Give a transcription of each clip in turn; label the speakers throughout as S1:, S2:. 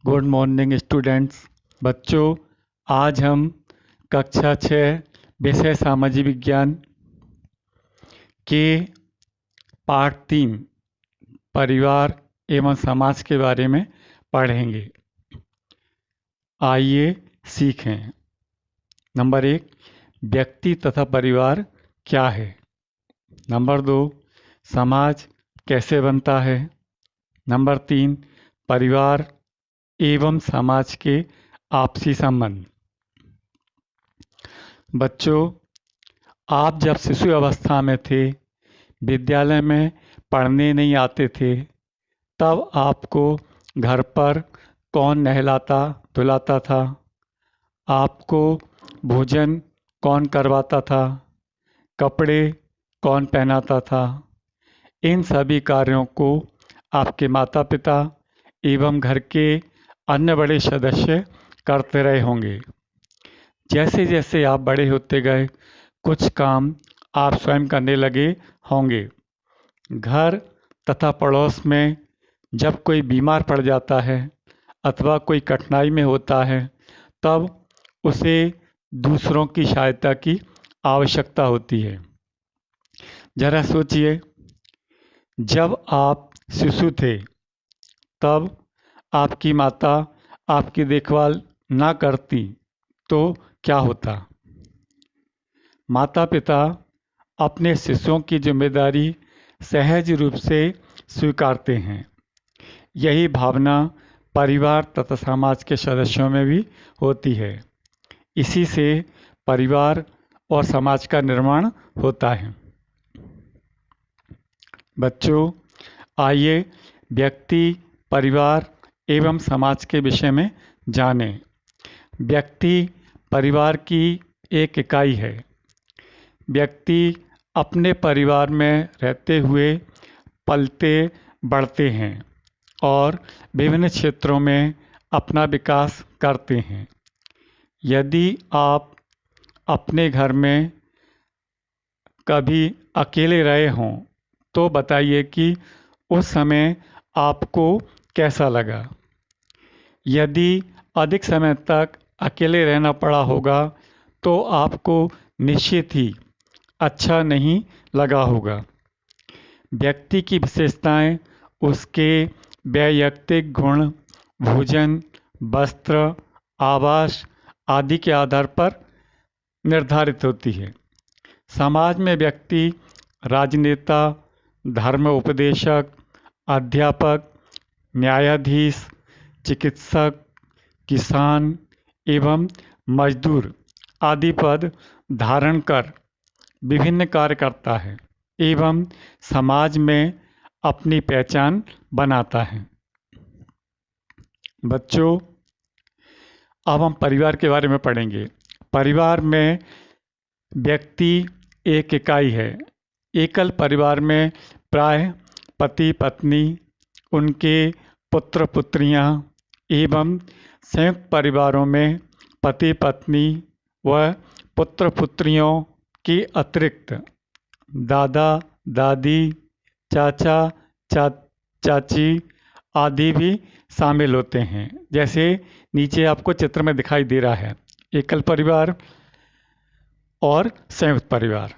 S1: Good morning students. बच्चों, आज हम कक्षा 6 विषय सामाजिक विज्ञान के पाठ 3 परिवार एवं समाज के बारे में पढ़ेंगे। आइए सीखें। नंबर 1, व्यक्ति तथा परिवार क्या है। नंबर 2, समाज कैसे बनता है। नंबर 3, परिवार एवं समाज के आपसी संबंध। बच्चों, आप जब शिशु अवस्था में थे, विद्यालय में पढ़ने नहीं आते थे, तब आपको घर पर कौन नहलाता धुलाता था, आपको भोजन कौन करवाता था, कपड़े कौन पहनाता था। इन सभी कार्यों को आपके माता पिता एवं घर के अन्य बड़े सदस्य करते रहे होंगे। जैसे जैसे आप बड़े होते गए, कुछ काम आप स्वयं करने लगे होंगे। घर तथा पड़ोस में जब कोई बीमार पड़ जाता है अथवा कोई कठिनाई में होता है, तब उसे दूसरों की सहायता की आवश्यकता होती है। जरा सोचिए, जब आप शिशु थे, तब आपकी माता आपकी देखभाल ना करती तो क्या होता। माता पिता अपने शिशुओं की जिम्मेदारी सहज रूप से स्वीकारते हैं। यही भावना परिवार तथा समाज के सदस्यों में भी होती है। इसी से परिवार और समाज का निर्माण होता है। बच्चों, आइए व्यक्ति, परिवार एवं समाज के विषय में जानें। व्यक्ति परिवार की एक इकाई है। व्यक्ति अपने परिवार में रहते हुए पलते बढ़ते हैं और विभिन्न क्षेत्रों में अपना विकास करते हैं। यदि आप अपने घर में कभी अकेले रहे हों, तो बताइए कि उस समय आपको कैसा लगा। यदि अधिक समय तक अकेले रहना पड़ा होगा, तो आपको निश्चित ही अच्छा नहीं लगा होगा। व्यक्ति की विशेषताएं उसके वैयक्तिक गुण, भोजन, वस्त्र, आवास आदि के आधार पर निर्धारित होती है। समाज में व्यक्ति राजनेता, धर्म उपदेशक, अध्यापक, न्यायाधीश, चिकित्सक, किसान एवं मजदूर आदि पद धारण कर विभिन्न कार्य करता है एवं समाज में अपनी पहचान बनाता है। बच्चों, अब हम परिवार के बारे में पढ़ेंगे। परिवार में व्यक्ति एक इकाई है। एकल परिवार में प्राय पति पत्नी, उनके पुत्र पुत्रियां एवं संयुक्त परिवारों में पति पत्नी व पुत्र पुत्रियों के अतिरिक्त दादा दादी, चाचा चाची आदि भी शामिल होते हैं। जैसे नीचे आपको चित्र में दिखाई दे रहा है, एकल परिवार और संयुक्त परिवार।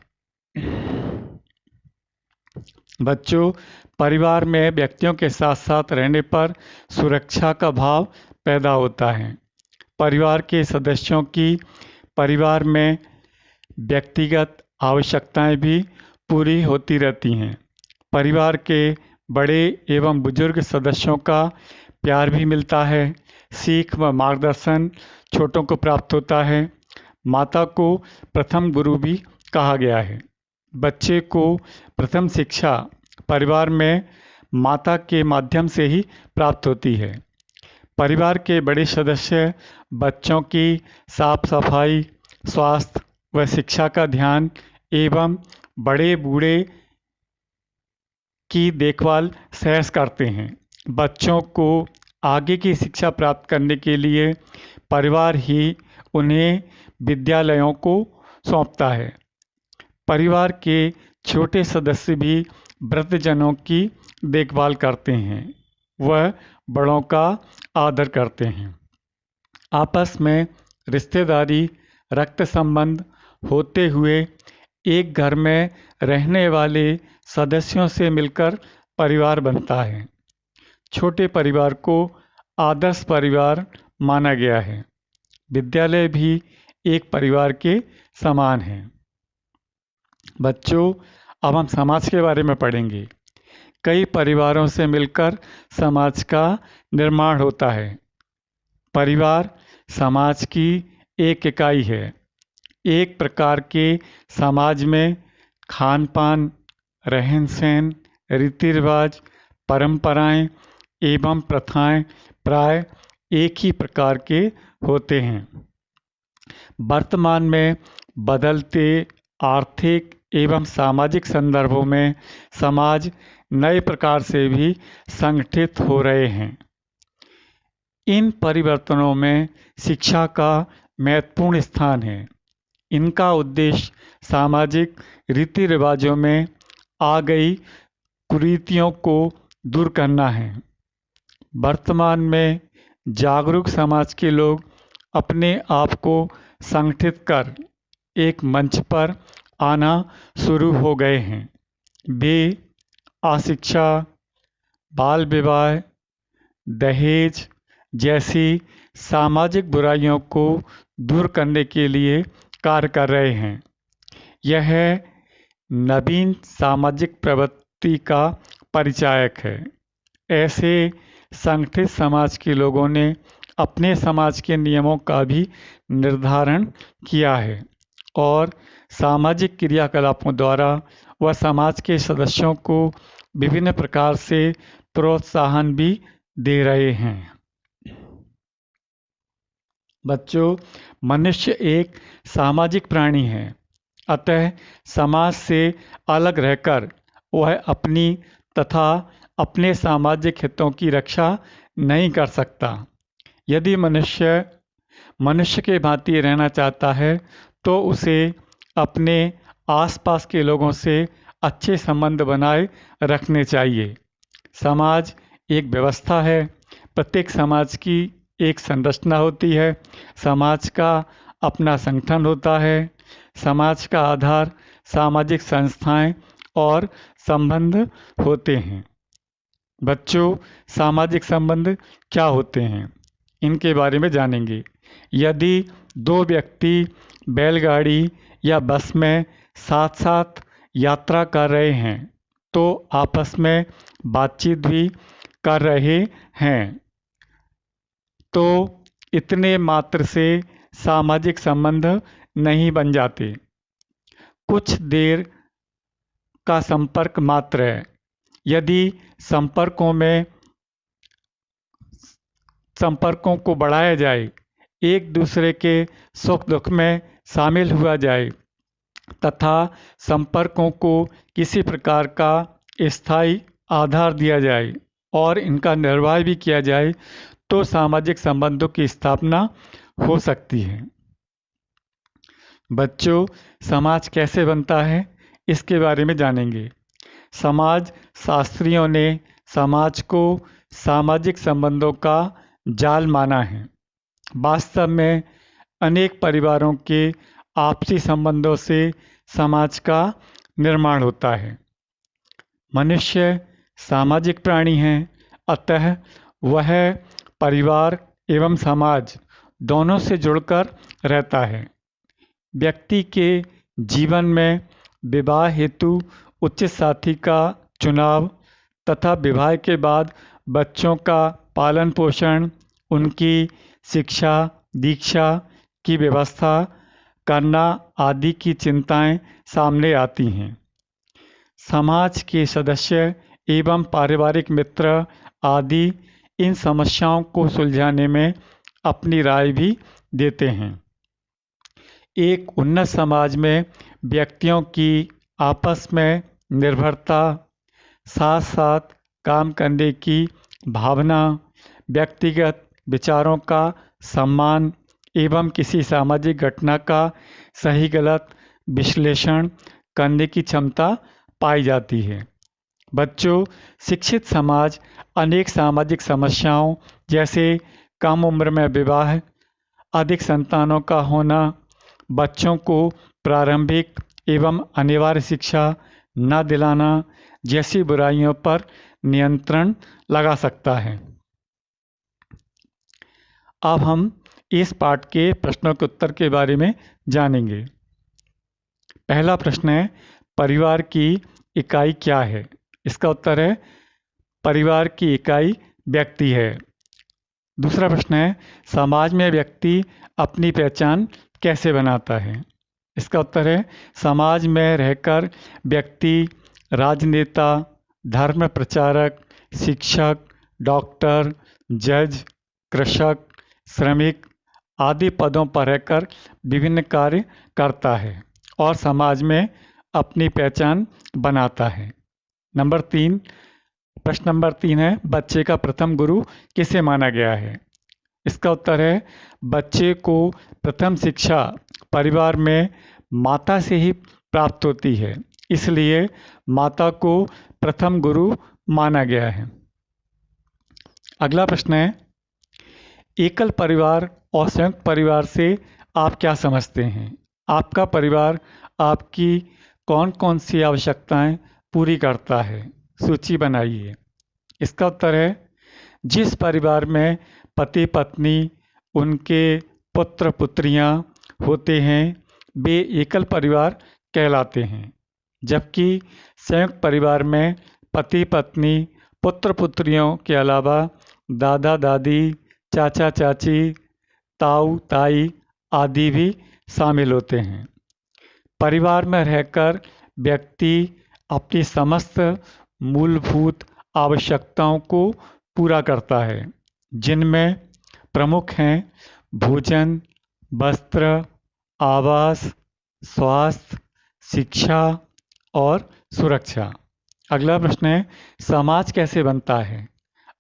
S1: बच्चों, परिवार में व्यक्तियों के साथ साथ रहने पर सुरक्षा का भाव पैदा होता है। परिवार के सदस्यों की परिवार में व्यक्तिगत आवश्यकताएं भी पूरी होती रहती हैं। परिवार के बड़े एवं बुजुर्ग सदस्यों का प्यार भी मिलता है। सीख व मार्गदर्शन छोटों को प्राप्त होता है। माता को प्रथम गुरु भी कहा गया है। बच्चे को प्रथम शिक्षा परिवार में माता के माध्यम से ही प्राप्त होती है। परिवार के बड़े सदस्य बच्चों की साफ सफाई, स्वास्थ्य व शिक्षा का ध्यान एवं बड़े बूढ़े की देखभाल सहज करते हैं। बच्चों को आगे की शिक्षा प्राप्त करने के लिए परिवार ही उन्हें विद्यालयों को सौंपता है। परिवार के छोटे सदस्य भी वृद्धजनों की देखभाल करते हैं। वह बड़ों का आदर करते हैं। आपस में रिश्तेदारी, रक्त संबंध होते हुए एक घर में रहने वाले सदस्यों से मिलकर परिवार बनता है। छोटे परिवार को आदर्श परिवार माना गया है। विद्यालय भी एक परिवार के समान है। बच्चों, अब हम समाज के बारे में पढ़ेंगे। कई परिवारों से मिलकर समाज का निर्माण होता है। परिवार समाज की एक इकाई है। एक प्रकार के समाज में खान पान, रहन सहन, रीति रिवाज, परंपराएं एवं प्रथाएं प्राय एक ही प्रकार के होते हैं। वर्तमान में बदलते आर्थिक एवं सामाजिक संदर्भों में समाज नए प्रकार से भी संगठित हो रहे हैं। इन परिवर्तनों में शिक्षा का महत्वपूर्ण स्थान है। इनका उद्देश्य सामाजिक रीति रिवाजों में आ गई कुरीतियों को दूर करना है। वर्तमान में जागरूक समाज के लोग अपने आप को संगठित कर एक मंच पर आना शुरू हो गए हैं। वे अशिक्षा, बाल विवाह, दहेज जैसी सामाजिक बुराइयों को दूर करने के लिए कार्य कर रहे हैं। यह नवीन सामाजिक प्रवृत्ति का परिचायक है। ऐसे संगठित समाज के लोगों ने अपने समाज के नियमों का भी निर्धारण किया है और सामाजिक क्रियाकलापों द्वारा वह समाज के सदस्यों को विभिन्न प्रकार से प्रोत्साहन भी दे रहे हैं। बच्चों, मनुष्य एक सामाजिक प्राणी है। अतः समाज से अलग रहकर वह अपनी तथा अपने सामाजिक हितों की रक्षा नहीं कर सकता। यदि मनुष्य के भांति रहना चाहता है तो उसे अपने आसपास के लोगों से अच्छे संबंध बनाए रखने चाहिए। समाज एक व्यवस्था है। प्रत्येक समाज की एक संरचना होती है। समाज का अपना संगठन होता है। समाज का आधार सामाजिक संस्थाएं और संबंध होते हैं। बच्चों, सामाजिक संबंध क्या होते हैं, इनके बारे में जानेंगे। यदि दो व्यक्ति बैलगाड़ी या बस में साथ साथ यात्रा कर रहे हैं तो आपस में बातचीत भी कर रहे हैं तो इतने मात्र से सामाजिक संबंध नहीं बन जाते। कुछ देर का संपर्क मात्र है। यदि संपर्कों को बढ़ाया जाए, एक दूसरे के सुख दुख में शामिल हुआ जाए तथा संपर्कों को किसी प्रकार का स्थायी आधार दिया जाए और इनका निर्वाह भी किया जाए तो सामाजिक संबंधों की स्थापना हो सकती है। बच्चों, समाज कैसे बनता है, इसके बारे में जानेंगे। समाज शास्त्रियों ने समाज को सामाजिक संबंधों का जाल माना है। वास्तव में अनेक परिवारों के आपसी संबंधों से समाज का निर्माण होता है। मनुष्य सामाजिक प्राणी है। अतः वह परिवार एवं समाज दोनों से जुड़कर रहता है। व्यक्ति के जीवन में विवाह हेतु उचित साथी का चुनाव तथा विवाह के बाद बच्चों का पालन पोषण, उनकी शिक्षा दीक्षा की व्यवस्था करना आदि की चिंताएं सामने आती हैं। समाज के सदस्य एवं पारिवारिक मित्र आदि इन समस्याओं को सुलझाने में अपनी राय भी देते हैं। एक उन्नत समाज में व्यक्तियों की आपस में निर्भरता, साथ साथ काम करने की भावना, व्यक्तिगत विचारों का सम्मान एवं किसी सामाजिक घटना का सही गलत विश्लेषण करने की क्षमता पाई जाती है। बच्चों, शिक्षित समाज अनेक सामाजिक समस्याओं जैसे कम उम्र में विवाह, अधिक संतानों का होना, बच्चों को प्रारंभिक एवं अनिवार्य शिक्षा न दिलाना जैसी बुराइयों पर नियंत्रण लगा सकता है। अब हम इस पाठ के प्रश्नों के उत्तर के बारे में जानेंगे। पहला प्रश्न है, परिवार की इकाई क्या है? इसका उत्तर है, परिवार की इकाई व्यक्ति है। दूसरा प्रश्न है, समाज में व्यक्ति अपनी पहचान कैसे बनाता है? इसका उत्तर है, समाज में रहकर व्यक्ति राजनेता, धर्म प्रचारक, शिक्षक, डॉक्टर, जज, कृषक, श्रमिक आदि पदों पर रहकर विभिन्न कार्य करता है और समाज में अपनी पहचान बनाता है। प्रश्न नंबर 3 है, बच्चे का प्रथम गुरु किसे माना गया है? इसका उत्तर है, बच्चे को प्रथम शिक्षा परिवार में माता से ही प्राप्त होती है, इसलिए माता को प्रथम गुरु माना गया है। अगला प्रश्न है, एकल परिवार और संयुक्त परिवार से आप क्या समझते हैं? आपका परिवार आपकी कौन कौन सी आवश्यकताएं पूरी करता है? सूची बनाइए। इसका उत्तर है, जिस परिवार में पति पत्नी, उनके पुत्र पुत्रियां होते हैं वे एकल परिवार कहलाते हैं, जबकि संयुक्त परिवार में पति पत्नी, पुत्र पुत्रियों के अलावा दादा दादी, चाचा चाची, ताऊ ताई आदि भी शामिल होते हैं। परिवार में रहकर व्यक्ति अपनी समस्त मूलभूत आवश्यकताओं को पूरा करता है, जिनमें प्रमुख हैं भोजन, वस्त्र, आवास, स्वास्थ्य, शिक्षा और सुरक्षा। अगला प्रश्न है, समाज कैसे बनता है?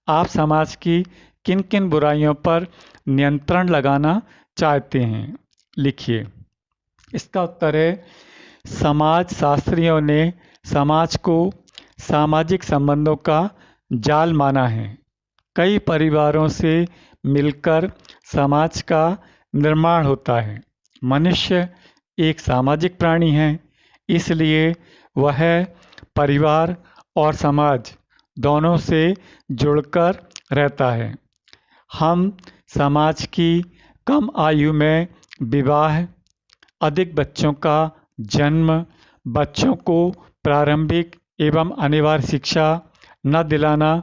S1: आप समाज की किन किन बुराइयों पर नियंत्रण लगाना चाहते हैं? लिखिए। इसका उत्तर है, समाज शास्त्रियों ने समाज को सामाजिक संबंधों का जाल माना है। कई परिवारों से मिलकर समाज का निर्माण होता है। मनुष्य एक सामाजिक प्राणी है, इसलिए वह परिवार और समाज दोनों से जुड़कर रहता है। हम समाज की कम आयु में विवाह, अधिक बच्चों का जन्म, बच्चों को प्रारंभिक एवं अनिवार्य शिक्षा न दिलाना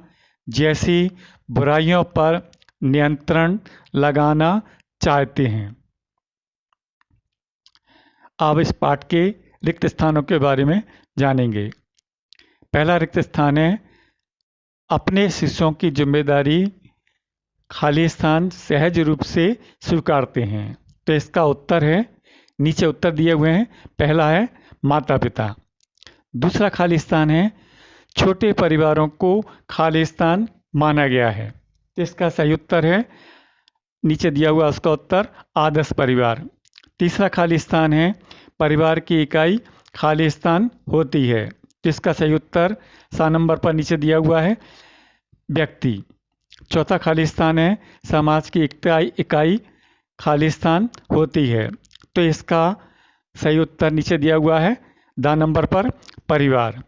S1: जैसी बुराइयों पर नियंत्रण लगाना चाहते हैं। अब इस पाठ के रिक्त स्थानों के बारे में जानेंगे। पहला रिक्त स्थान है, अपने शिष्यों की जिम्मेदारी खाली स्थान सहज रूप से स्वीकारते हैं। तो इसका उत्तर है, नीचे उत्तर दिए हुए हैं। पहला है माता पिता। दूसरा खाली स्थान है, छोटे परिवारों को खाली स्थान माना गया है। तो इसका सही उत्तर है, नीचे दिया हुआ उसका उत्तर आदर्श परिवार। तीसरा खाली स्थान है, परिवार की इकाई खाली स्थान होती है। जिसका सही उत्तर 7 नंबर पर नीचे दिया हुआ है, व्यक्ति। चौथा खाली स्थान है, समाज की इकाई खाली स्थान होती है। तो इसका सही उत्तर नीचे दिया हुआ है, 10 नंबर पर परिवार।